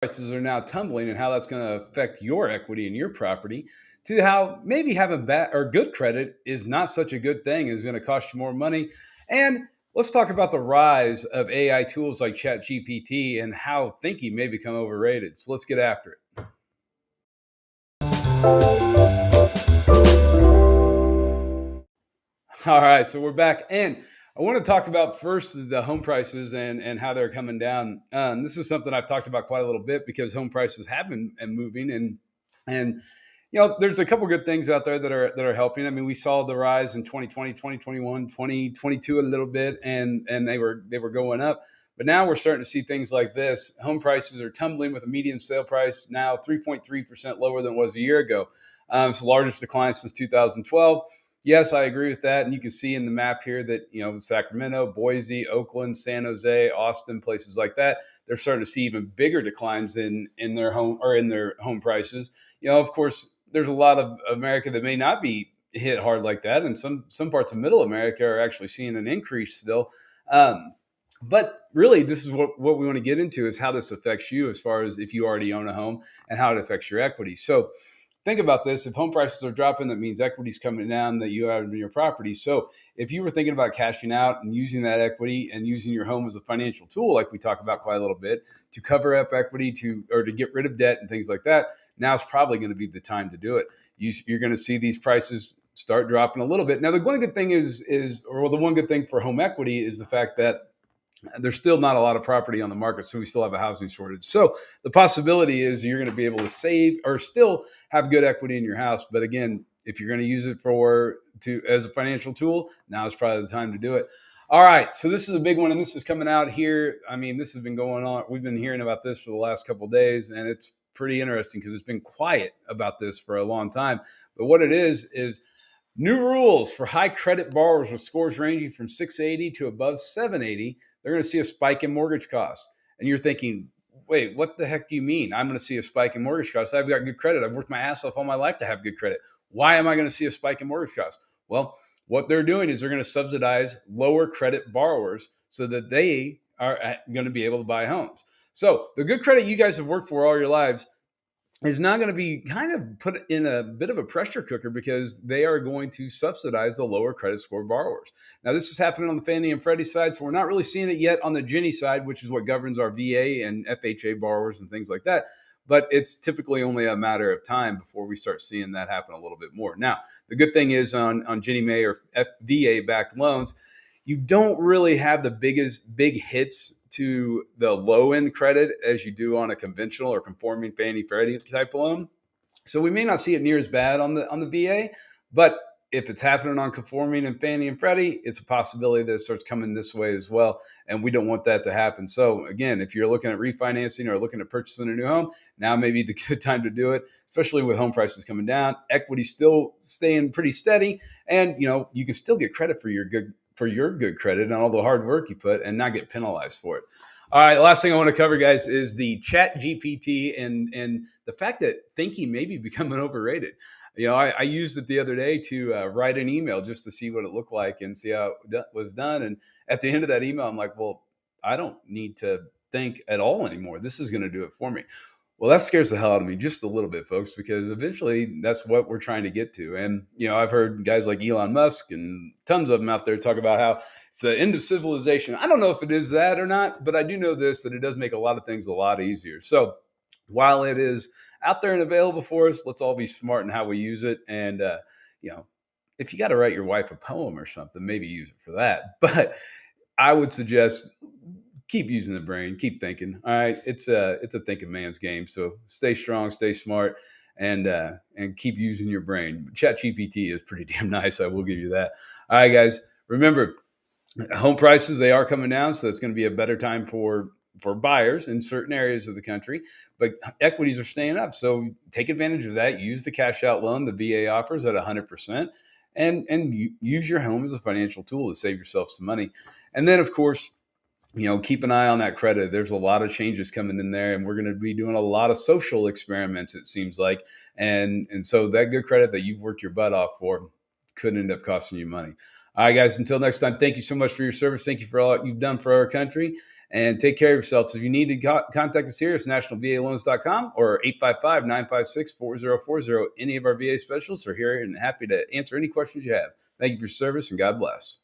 prices are now tumbling and how that's going to affect your equity in your property, to how maybe having bad or good credit is not such a good thing, is going to cost you more money. And let's talk about the rise of AI tools like ChatGPT and how thinking may become overrated. So let's get after it. All right, so we're back, and I want to talk about first the home prices and how they're coming down. This is something I've talked about quite a little bit because home prices have been moving, and there's a couple good things out there that are helping. I mean, we saw the rise in 2020, 2021, 2022 a little bit, and they were going up. But now we're starting to see things like this. Home prices are tumbling with a median sale price now 3.3% lower than it was a year ago. It's the largest decline since 2012. Yes, I agree with that. And you can see in the map here that, Sacramento, Boise, Oakland, San Jose, Austin, places like that, they're starting to see even bigger declines in their home prices. Of course, there's a lot of America that may not be hit hard like that. And some parts of middle America are actually seeing an increase still. But really, this is what we want to get into, is how this affects you as far as if you already own a home and how it affects your equity. So think about this. If home prices are dropping, that means equity's coming down that you have in your property. So if you were thinking about cashing out and using that equity and using your home as a financial tool, like we talk about quite a little bit, to cover up equity or to get rid of debt and things like that, now's probably going to be the time to do it. You're going to see these prices start dropping a little bit. Now, the one good thing the one good thing for home equity is the fact that there's still not a lot of property on the market, so we still have a housing shortage. So the possibility is you're going to be able to save or still have good equity in your house. But again, if you're going to use it as a financial tool, now is probably the time to do it. All right, so this is a big one, and this is coming out here. I mean, this has been going on. We've been hearing about this for the last couple of days, and it's pretty interesting because it's been quiet about this for a long time. But what it is new rules for high credit borrowers with scores ranging from 680 to above 780. They're going to see a spike in mortgage costs. And you're thinking, wait, what the heck do you mean? I'm going to see a spike in mortgage costs. I've got good credit. I've worked my ass off all my life to have good credit. Why am I going to see a spike in mortgage costs? Well, what they're doing is they're going to subsidize lower credit borrowers so that they are going to be able to buy homes. So the good credit you guys have worked for all your lives is now going to be kind of put in a bit of a pressure cooker because they are going to subsidize the lower credit score borrowers. Now, this is happening on the Fannie and Freddie side, so we're not really seeing it yet on the Ginnie side, which is what governs our VA and FHA borrowers and things like that. But it's typically only a matter of time before we start seeing that happen a little bit more. Now, the good thing is on Ginnie Mae or VA-backed loans, you don't really have the big hits to the low end credit as you do on a conventional or conforming Fannie Freddie type of loan. So we may not see it near as bad on the VA, but if it's happening on conforming and Fannie and Freddie, it's a possibility that it starts coming this way as well. And we don't want that to happen. So again, if you're looking at refinancing or looking at purchasing a new home, now may be the good time to do it, especially with home prices coming down, equity still staying pretty steady. And, you can still get credit for your good credit and all the hard work you put and not get penalized for it. All right, last thing I want to cover, guys, is the Chat GPT and the fact that thinking may be becoming overrated. I used it the other day to write an email just to see what it looked like and see how it was done. And at the end of that email, I'm like, well, I don't need to think at all anymore. This is going to do it for me. Well, that scares the hell out of me just a little bit, folks, because eventually that's what we're trying to get to. And, I've heard guys like Elon Musk and tons of them out there talk about how it's the end of civilization. I don't know if it is that or not, but I do know this, that it does make a lot of things a lot easier. So while it is out there and available for us, let's all be smart in how we use it. And, if you got to write your wife a poem or something, maybe use it for that. But I would suggest keep using the brain, keep thinking. All right. It's a thinking man's game. So stay strong, stay smart, and keep using your brain. ChatGPT is pretty damn nice. I will give you that. All right, guys, remember home prices, they are coming down. So it's going to be a better time for buyers in certain areas of the country, but equities are staying up. So take advantage of that. Use the cash out loan the VA offers at 100%, and use your home as a financial tool to save yourself some money. And then, of course, keep an eye on that credit. There's a lot of changes coming in there, and we're going to be doing a lot of social experiments, it seems like. And so that good credit that you've worked your butt off for could end up costing you money. All right, guys, until next time, thank you so much for your service. Thank you for all you've done for our country. and take care of yourself. So if you need to contact us here, it's nationalvaloans.com or 855-956-4040. Any of our VA specialists are here and happy to answer any questions you have. Thank you for your service, and God bless.